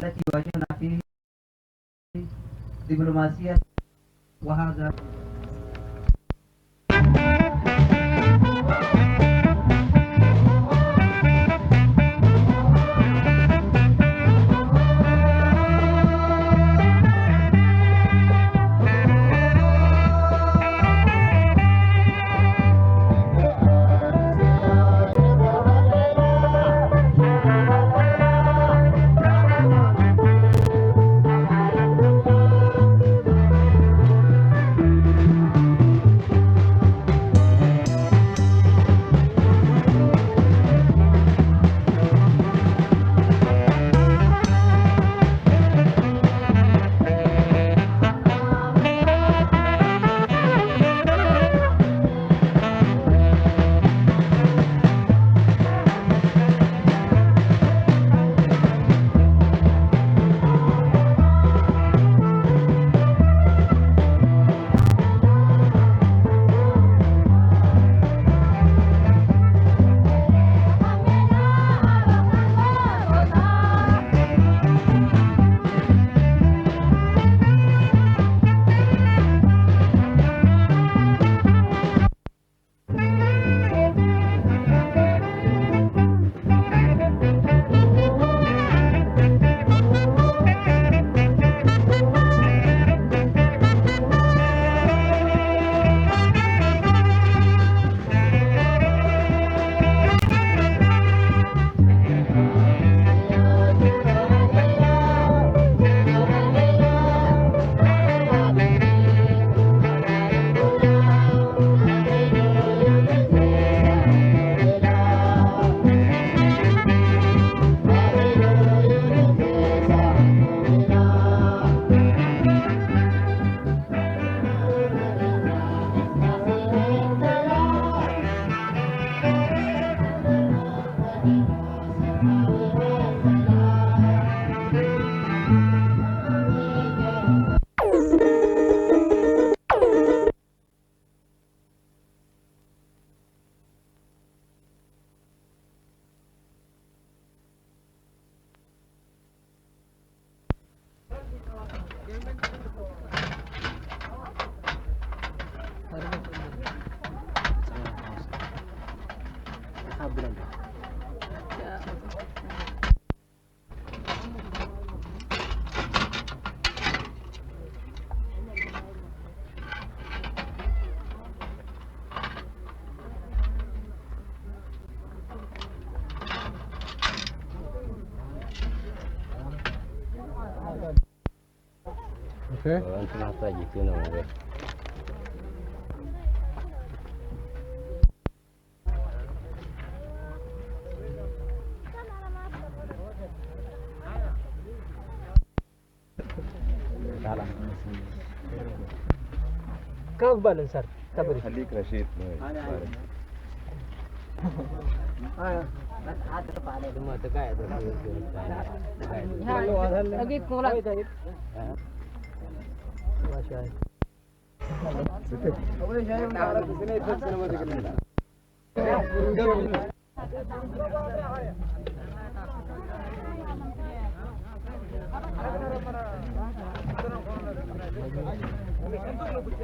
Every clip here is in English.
التي يواجهنا في دبلوماسية وهذا Okay. Nanti masa gitu namanya. Salam. Kau balan sir. Kabari. Halik Rashid. Semua tegak tu. Lagi kurang. Masya.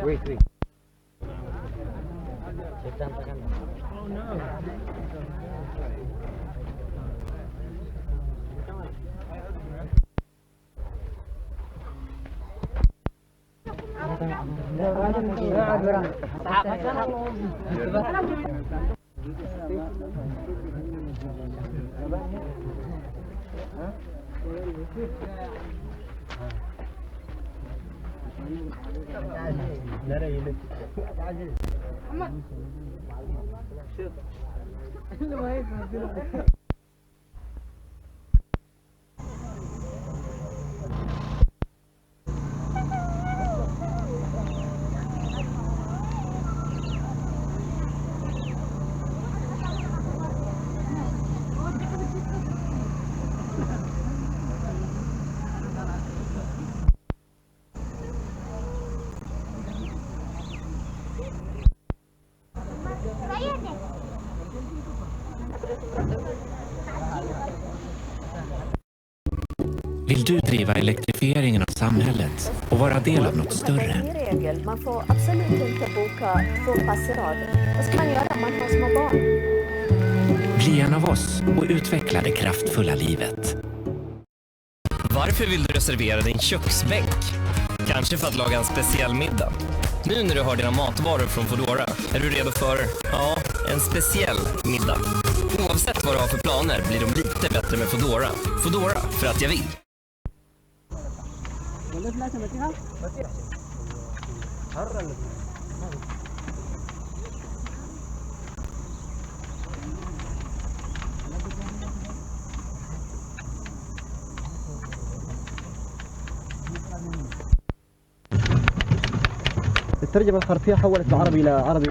Wait. Oh no. Saya deh. Vill du driva elektrifieringen av samhället och vara del av något större? Regel. Man får absolut inte boka 2 pass i rad. Vad ska man göra om man har små barn? Bli en av oss och utveckla det kraftfulla livet. Varför vill du reservera din köksbänk? Kanske för att laga en speciell middag. Nu när du har dina matvaror från Foodora är du redo för, en speciell middag. Oavsett vad du har för planer blir de lite bättre med Foodora. Foodora, för att jag vill. الترجمة الحرفية حولت العربي إلى عربي.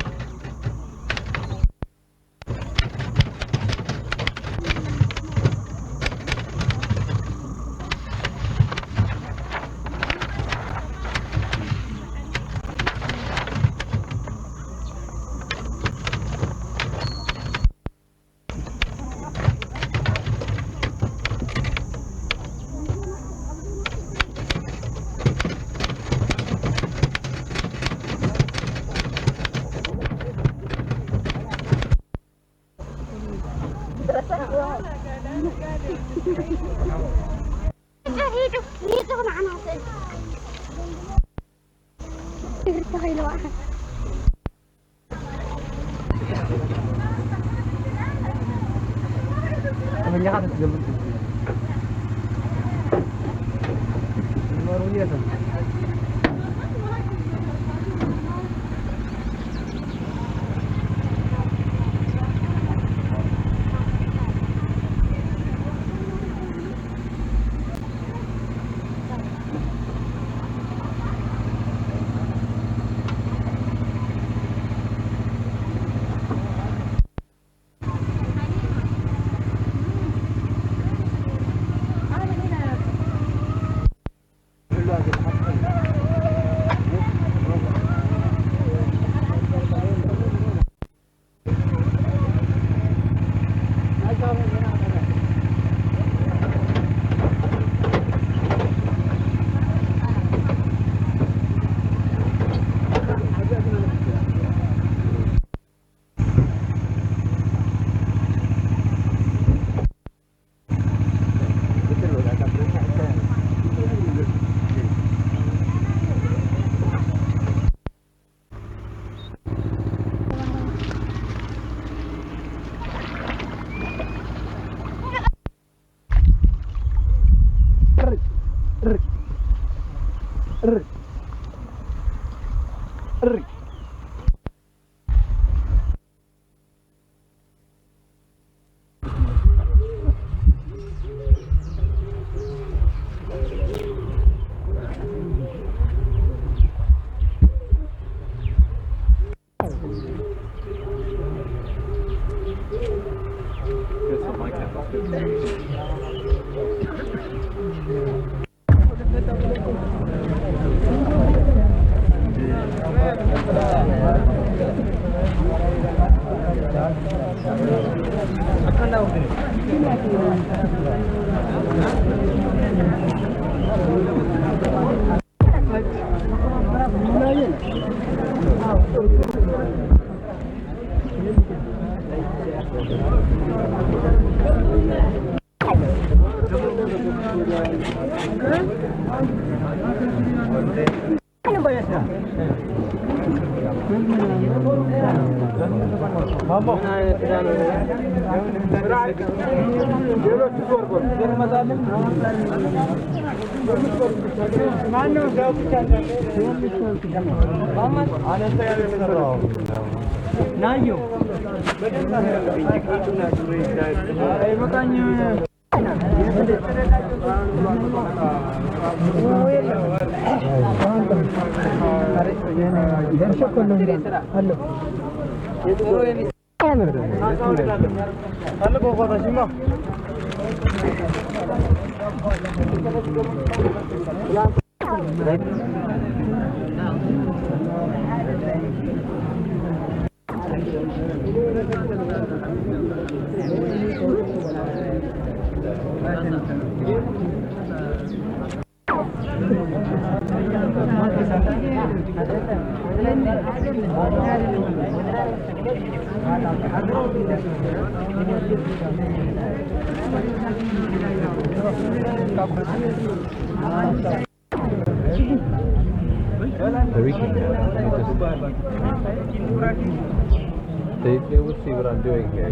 They will see what I'm doing here.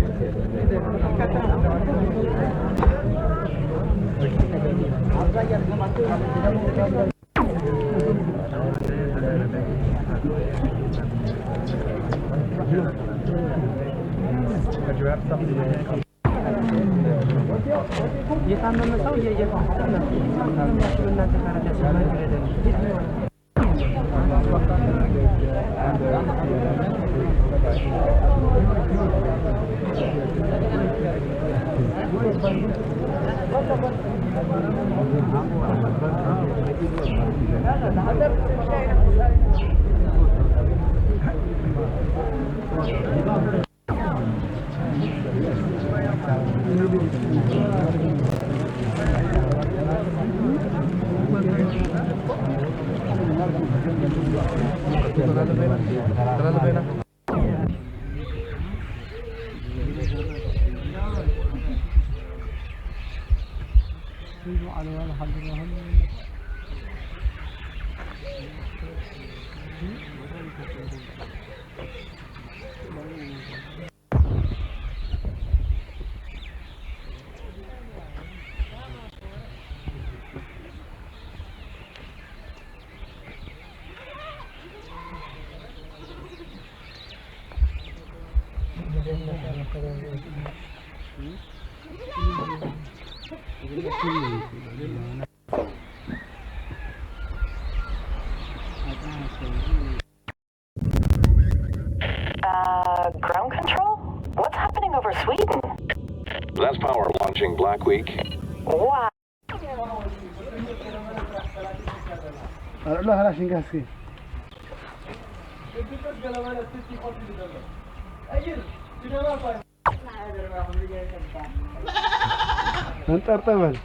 Ground control? What's happening over Sweden? That's power launching Black Week. Wow. لا هلا شنقاسكي انت ارتبل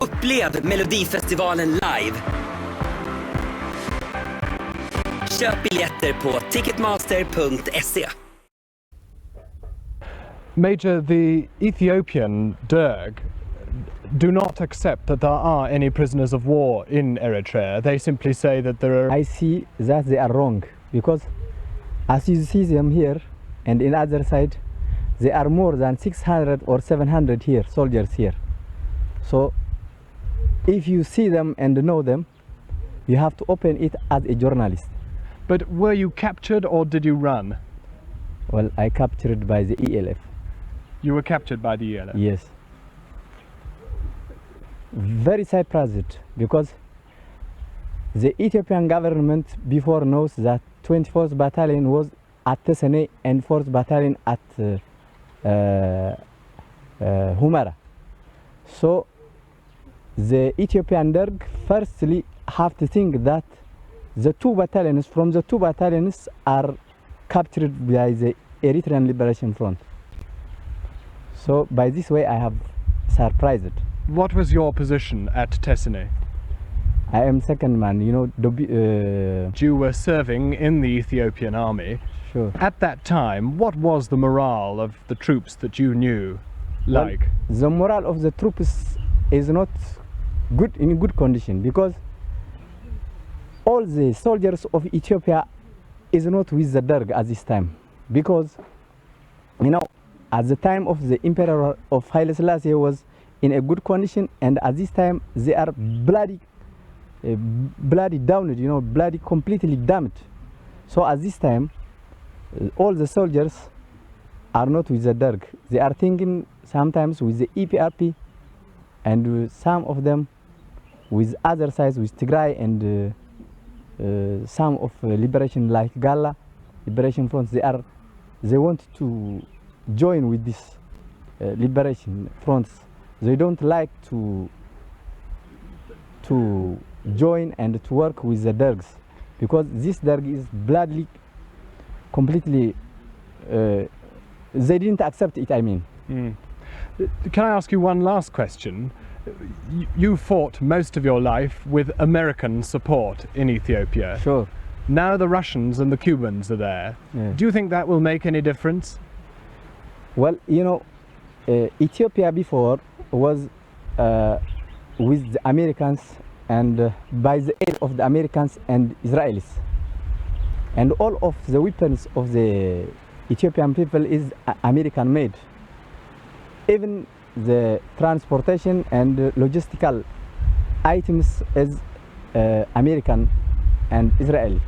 Upplev Melodifestivalen live. Köp biljetter på ticketmaster.se. Major, the Ethiopian dirge do not accept that there are any prisoners of war in Eritrea. They simply say that there are... I see that they are wrong, because as you see them here and in other side, there are more than 600 or 700 here, soldiers here. So if you see them and know them, you have to open it as a journalist. But were you captured or did you run? Well, I captured by the ELF. You were captured by the ELF? Yes. Very surprised, because the Ethiopian government before knows that 24th Battalion was at Tesene and 4th Battalion at Humara. So the Ethiopian Derg firstly have to think that the two battalions from the two battalions are captured by the Eritrean Liberation Front. So by this way I have surprised. What was your position at Tesene? I am second man, you know. You were serving in the Ethiopian army. Sure. At that time, what was the morale of the troops that you knew like? Well, the morale of the troops is not good, in good condition, because all the soldiers of Ethiopia is not with the Derg at this time, because you know, at the time of the Emperor of Haile Selassie was in a good condition, and at this time they are bloody downed, you know, bloody completely damaged. So at this time all the soldiers are not with the Derg. They are thinking sometimes with the EPRP, and some of them with other sides, with Tigray and some of liberation like Gala Liberation Front. They want to join with this liberation fronts. They don't like to join and to work with the Dergs, because this Derg is bloodly completely they didn't accept it, I mean. Can I ask you one last question? You fought most of your life with American support in Ethiopia. Sure. Now the Russians and the Cubans are there. Yeah. Do you think that will make any difference? Well, you know, Ethiopia before was with the Americans, and by the aid of the Americans and Israelis. And all of the weapons of the Ethiopian people is American made. Even the transportation and logistical items is American and Israeli.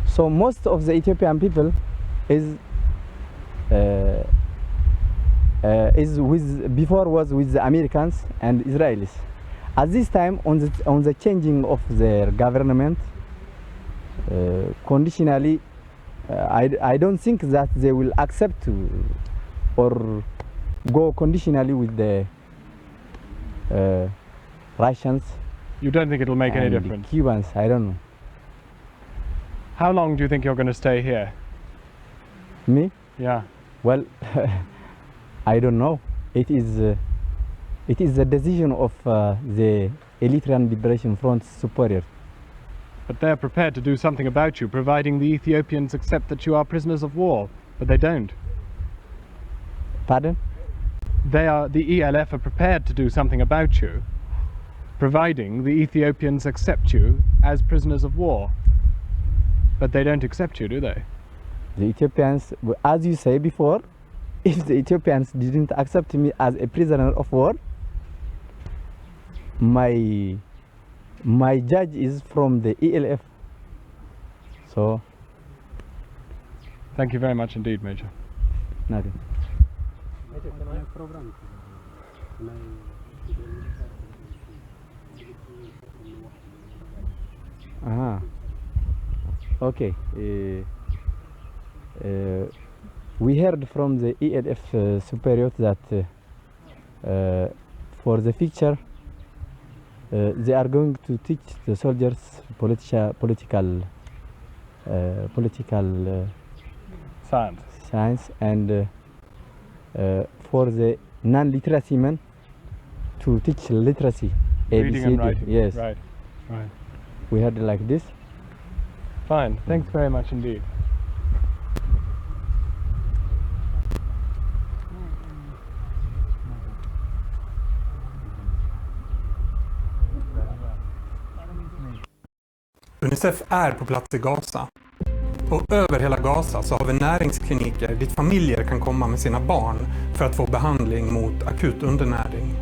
So most of the Ethiopian people is with, before was with the Americans and Israelis. At this time, on the changing of their government, conditionally, I don't think that they will accept or go conditionally with the Russians. You don't think it'll make any difference? Cubans, I don't know. How long do you think you're going to stay here? Me? Yeah. Well, I don't know. It is the decision of the Eritrean Liberation Front superior. But they're prepared to do something about you, providing the Ethiopians accept that you are prisoners of war. But they don't. Pardon? The ELF are prepared to do something about you, providing the Ethiopians accept you as prisoners of war. But they don't accept you, do they? The Ethiopians, as you say before, if the Ethiopians didn't accept me as a prisoner of war, my judge is from the ELF. So thank you very much indeed, Major. Nothing. Okay. We heard from the ELF superior that for the future they are going to teach the soldiers political science, and for the non-literacy men to teach literacy, reading and writing. Yes. Right. We heard like this. Fine. Thanks very much indeed. UNICEF är på plats i Gaza. Och över hela Gaza så har vi näringskliniker dit familjer kan komma med sina barn för att få behandling mot akut undernäring.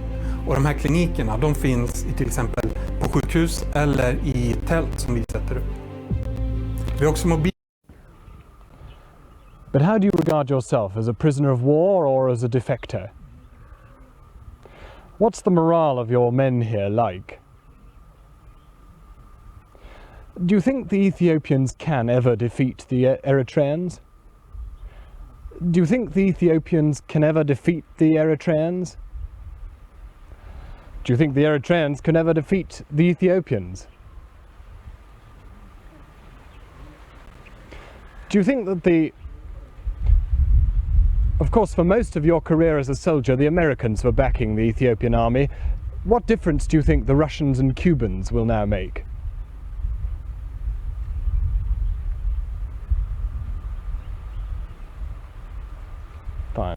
Och de här klinikerna, de finns i till exempel på sjukhus eller i tält som vi sätter upp. Vi har också But how do you regard yourself, as a prisoner of war or as a defector? What's the morale of your men here like? Do you think the Ethiopians can ever defeat the Eritreans? Do you think the Ethiopians can ever defeat the Eritreans? Do you think the Eritreans can ever defeat the Ethiopians? Do you think that of course, for most of your career as a soldier, the Americans were backing the Ethiopian army. What difference do you think the Russians and Cubans will now make? Fine.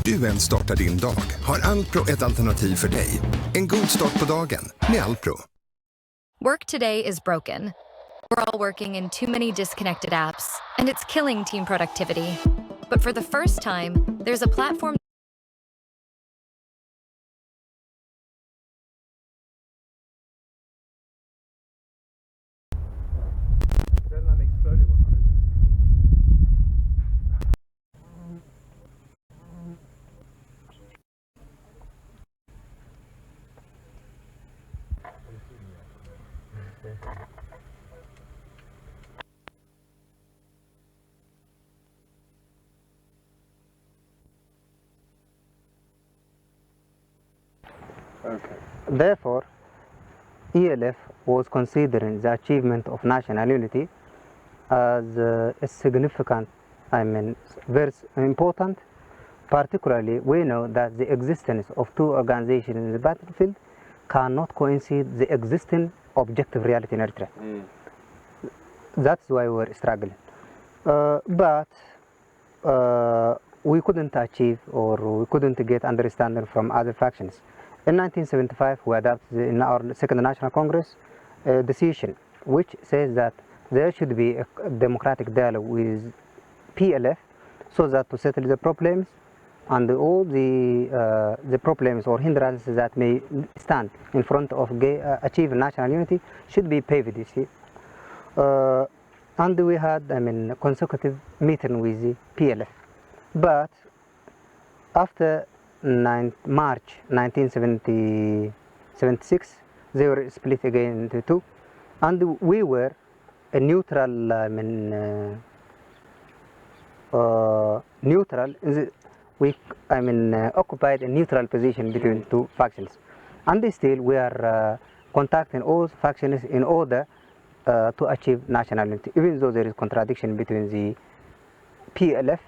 Du än startar din dag har Alpro ett alternativ för dig. En god start på dagen med Alpro. Work today is broken. We're all working in too many disconnected apps, and it's killing team productivity. But for the first time, there's a platform Therefore, ELF was considering the achievement of national unity as a significant, very important. Particularly, we know that the existence of two organizations in the battlefield cannot coincide the existing objective reality in Eritrea. That's why we're struggling. But we couldn't achieve, or we couldn't get understanding from other factions. In 1975, we adopted in our Second National Congress a decision which says that there should be a democratic dialogue with PLF so that to settle the problems and all the problems or hindrances that may stand in front of achieving national unity should be paved this year. And we had, a consecutive meeting with the PLF. But after March 1976, they were split again into two, and we were a neutral. We occupied a neutral position between two factions, and still we are contacting all factions in order to achieve national unity, even though there is contradiction between the PLF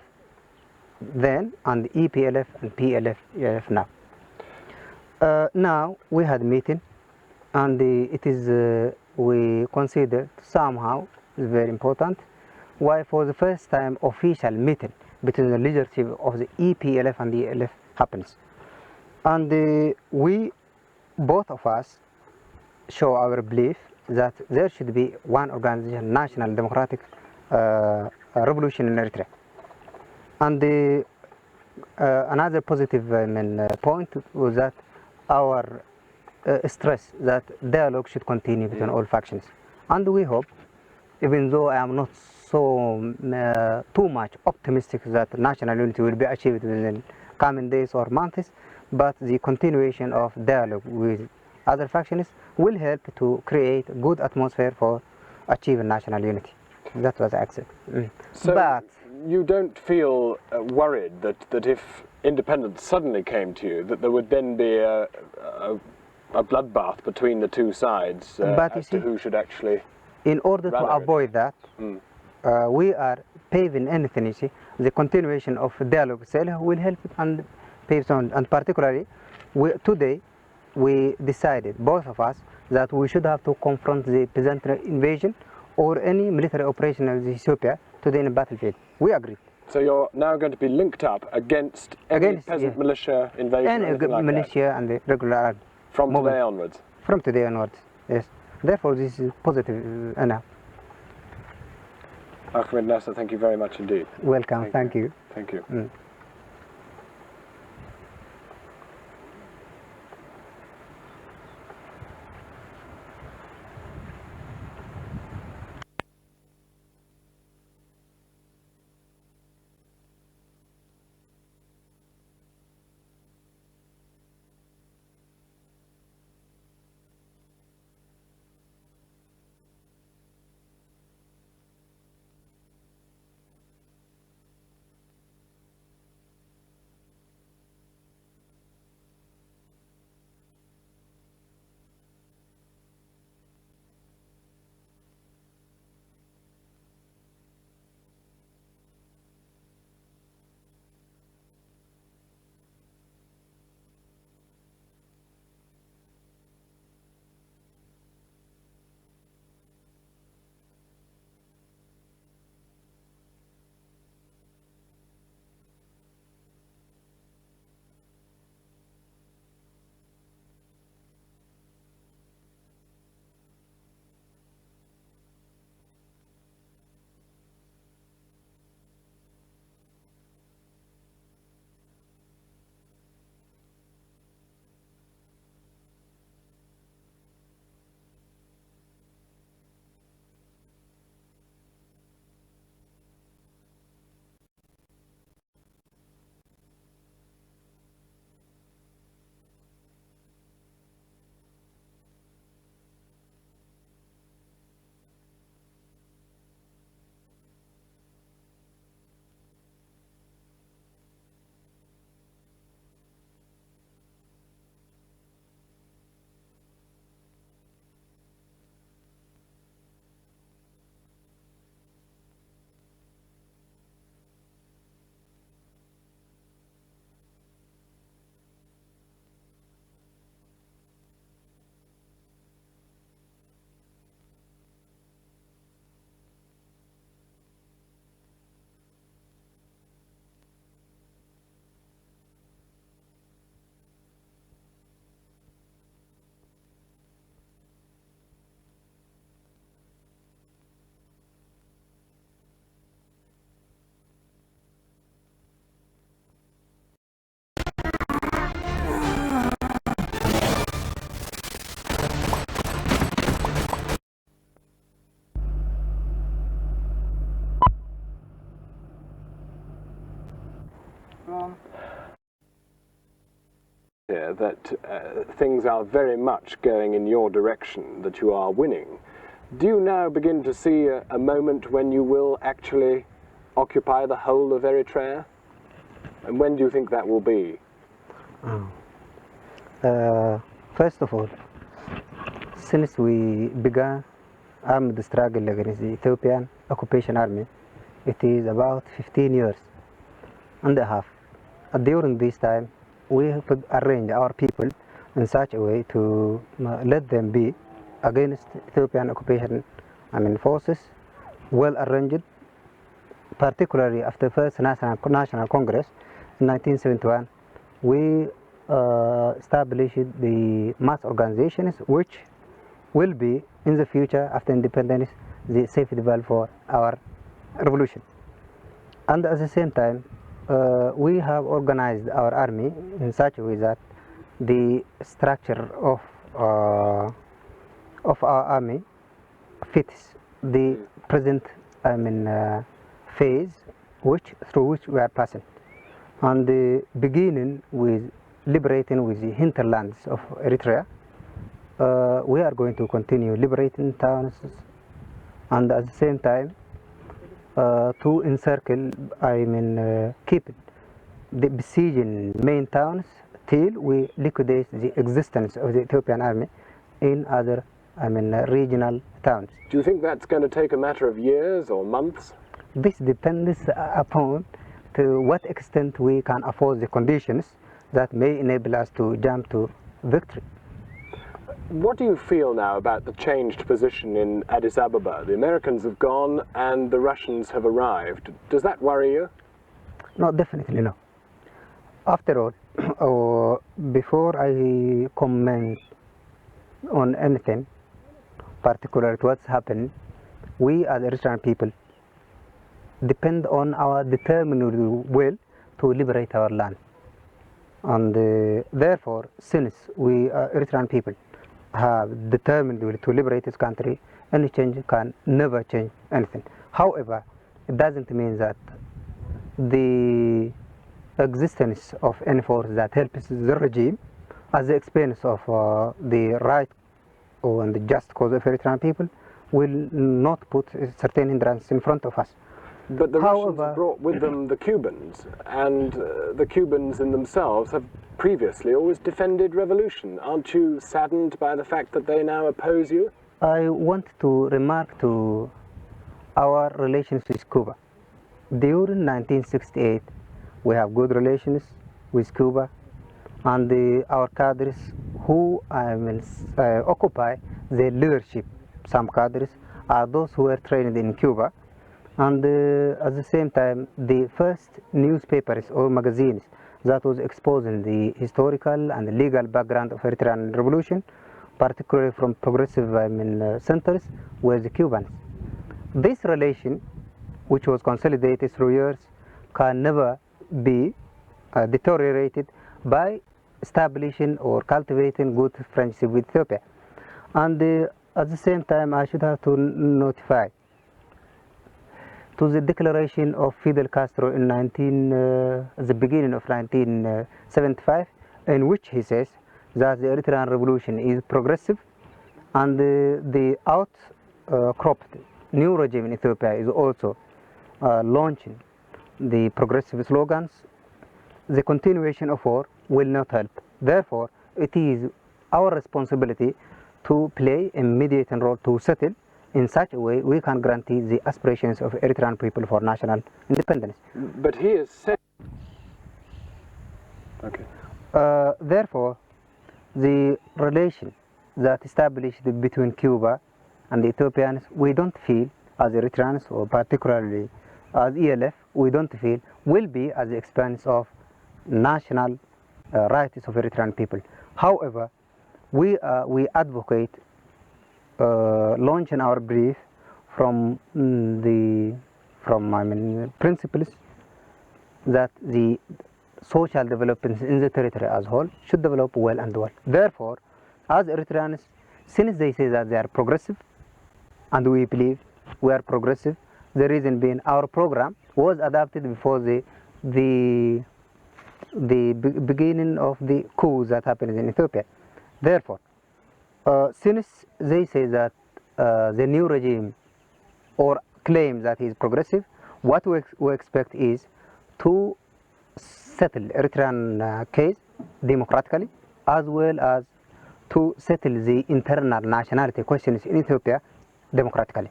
then and the EPLF and PLF now. Now we had meeting, and it is we consider somehow is very important. Why for the first time official meeting between the leadership of the EPLF and the ELF happens, and we both of us show our belief that there should be one organization, National Democratic Revolution in Eritrea. And another positive point was that our stress that dialogue should continue between all factions. And we hope, even though I am not so too much optimistic that national unity will be achieved within coming days or months, but the continuation of dialogue with other factions will help to create a good atmosphere for achieving national unity. That was accepted. So but you don't feel worried that if independence suddenly came to you, that there would then be a bloodbath between the two sides as to who should actually... In order to avoid that, we are paving anything, you see. The continuation of dialogue will help and pave on. And particularly, today, we decided, both of us, that we should have to confront the peasant invasion or any military operation of Ethiopia today in the battlefield. We agreed. So you're now going to be linked up against any peasant militia invasion? Any militia and the regular army. From today onwards? From today onwards, yes. Therefore, this is positive enough. Ahmed Nasser, thank you very much indeed. Welcome, thank you. Thank you. That things are very much going in your direction, that you are winning. Do you now begin to see a moment when you will actually occupy the whole of Eritrea? And when do you think that will be? First of all, since we began armed struggle against the Ethiopian occupation army, it is about 15 years and a half. During this time, we have arranged our people in such a way to let them be against Ethiopian occupation forces, well arranged, particularly after the first National Congress in 1971. We established the mass organizations which will be in the future after independence the safety valve for our revolution. And at the same time, we have organized our army in such a way that the structure of our army fits the present phase through which we are passing. And the beginning with liberating with the hinterlands of Eritrea, we are going to continue liberating towns, and at the same time to encircle, keep the besieging main towns till we liquidate the existence of the Ethiopian army in other regional towns. Do you think that's going to take a matter of years or months? This depends upon to what extent we can afford the conditions that may enable us to jump to victory. What do you feel now about the changed position in Addis Ababa? The Americans have gone and the Russians have arrived. Does that worry you? No, definitely no. After all, before I comment on anything, particularly what's happened, we as Eritrean people depend on our determined will to liberate our land. And therefore, since we Eritrean people have determined will to liberate this country, any change can never change anything. However, it doesn't mean that the existence of any force that helps the regime at the expense of the right and the just cause of Eritrean people will not put certain hindrance in front of us. But the Russians have brought with them the Cubans, and the Cubans in themselves have previously always defended revolution. Aren't you saddened by the fact that they now oppose you? I want to remark to our relations with Cuba. During 1968, we have good relations with Cuba, and our cadres who occupy the leadership, some cadres, are those who were trained in Cuba. And at the same time, the first newspapers or magazines that was exposing the historical and legal background of Eritrean revolution, particularly from progressive centers, were the Cubans. This relation, which was consolidated through years, can never be deteriorated by establishing or cultivating good friendship with Ethiopia. And at the same time, I should have to notify to the declaration of Fidel Castro in the beginning of 1975, in which he says that the Eritrean revolution is progressive, and the outcropped new regime in Ethiopia is also launching the progressive slogans. The continuation of war will not help. Therefore, it is our responsibility to play a mediating role to settle in such a way we can guarantee the aspirations of Eritrean people for national independence. But he has said... Okay. Therefore, the relation that established between Cuba and the Ethiopians, we don't feel as Eritreans, or particularly as ELF, we don't feel will be at the expense of national rights of Eritrean people. However, we advocate launching our brief from principles that the social developments in the territory as a whole should develop well and well. Therefore, as Eritreans, since they say that they are progressive, and we believe we are progressive, the reason being our program was adopted before the beginning of the coups that happened in Ethiopia. Therefore, since they say that the new regime or claim that he is progressive, what we expect is to settle Eritrean case democratically, as well as to settle the internal nationality questions in Ethiopia democratically.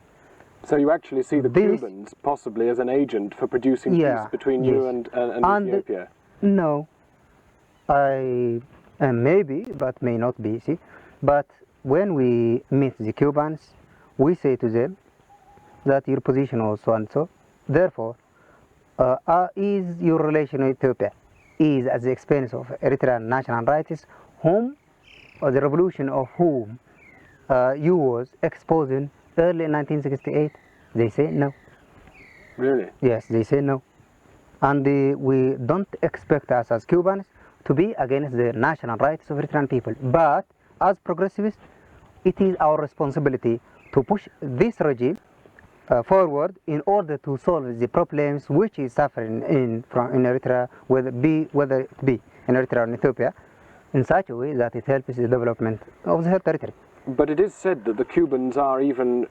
So you actually see the Cubans possibly as an agent for producing peace between you and Ethiopia? No, I maybe, but may not be. See, but when we meet the Cubans, we say to them that your position was so and so. Therefore, is your relation with Ethiopia is at the expense of Eritrean national rights, whom or the revolution of whom you was exposing early in 1968? They say no. Really? Yes, they say no. And we don't expect us as Cubans to be against the national rights of Eritrean people. But as progressivists, it is our responsibility to push this regime forward in order to solve the problems which is suffering in Eritrea, whether it be in Eritrea or in Ethiopia, in such a way that it helps the development of the whole territory. But it is said that the Cubans are even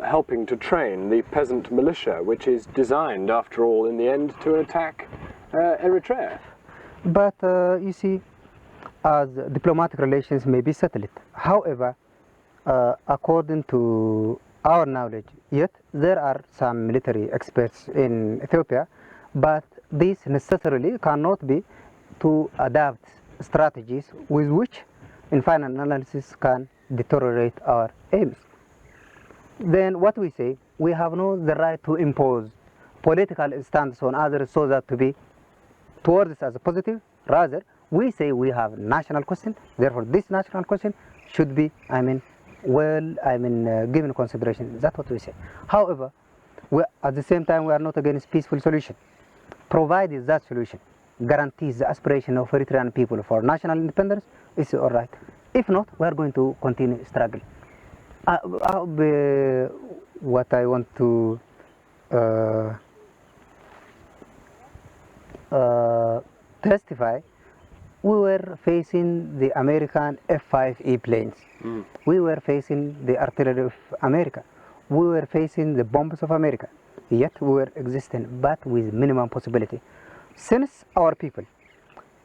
helping to train the peasant militia, which is designed, after all, in the end, to attack Eritrea. But you see, as diplomatic relations may be settled. However, according to our knowledge, yet there are some military experts in Ethiopia, but this necessarily cannot be to adapt strategies with which, in final analysis, can deteriorate our aims. Then what we say, we have no the right to impose political stance on others so that to be towards us as a positive. Rather, we say we have national question, therefore this national question should be, given consideration. That's what we say. However, at the same time, we are not against peaceful solution, provided that solution guarantees the aspiration of Eritrean people for national independence. It's all right. If not, we are going to continue struggle. What I want to testify, we were facing the American F-5E planes. We were facing the artillery of America. We were facing the bombs of America. Yet we were existing, but with minimum possibility. Since our people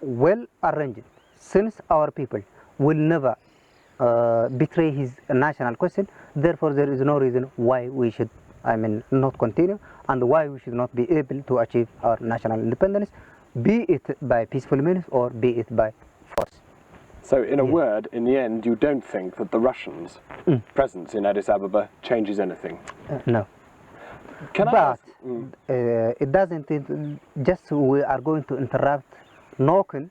well arranged, since our people will never betray his national question, therefore there is no reason why we should not continue, and why we should not be able to achieve our national independence, be it by peaceful means or be it by force. So in a word, in the end, you don't think that the Russians' presence in Addis Ababa changes anything? No. It doesn't, just we are going to interrupt knocking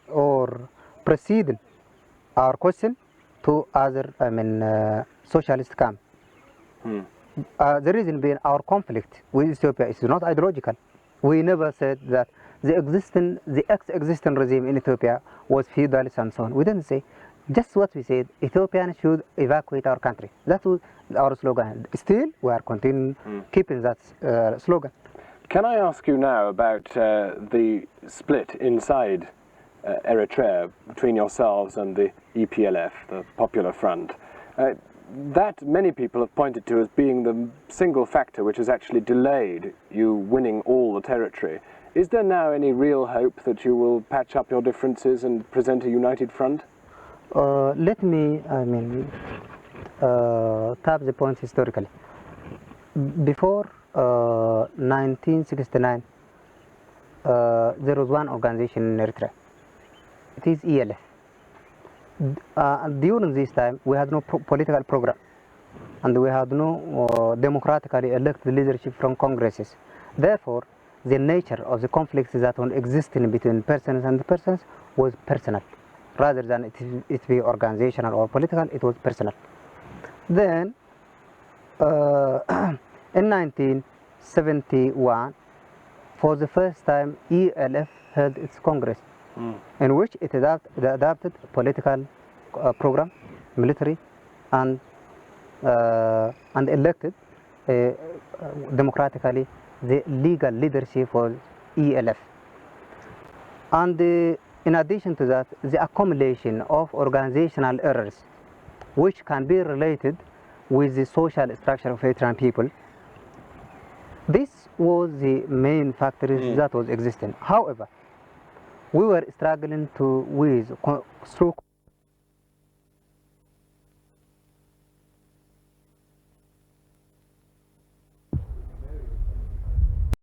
or preceding our question to other socialist camp. The reason being our conflict with Ethiopia is not ideological. We never said that the ex-existing regime in Ethiopia was feudalist and so on. We didn't say. Just what we said, Ethiopians should evacuate our country. That was our slogan. Still, we are continuing keeping that slogan. Can I ask you now about the split inside Eritrea between yourselves and the EPLF, the Popular Front? That many people have pointed to as being the single factor which has actually delayed you winning all the territory. Is there now any real hope that you will patch up your differences and present a united front? Let me, tap the point historically. Before 1969, there was one organization in Eritrea. It is ELF. During this time, we had no political program, and we had no democratically elected leadership from congresses. Therefore, the nature of the conflicts that were existing between persons and persons was personal. Rather than it be organizational or political, it was personal. Then, in 1971, for the first time, ELF held its Congress, in which it adopted political program, military, and elected democratically the legal leadership for ELF. And in addition to that, the accumulation of organizational errors, which can be related with the social structure of Eritrean people, this was the main factors that was existing. However, we were struggling through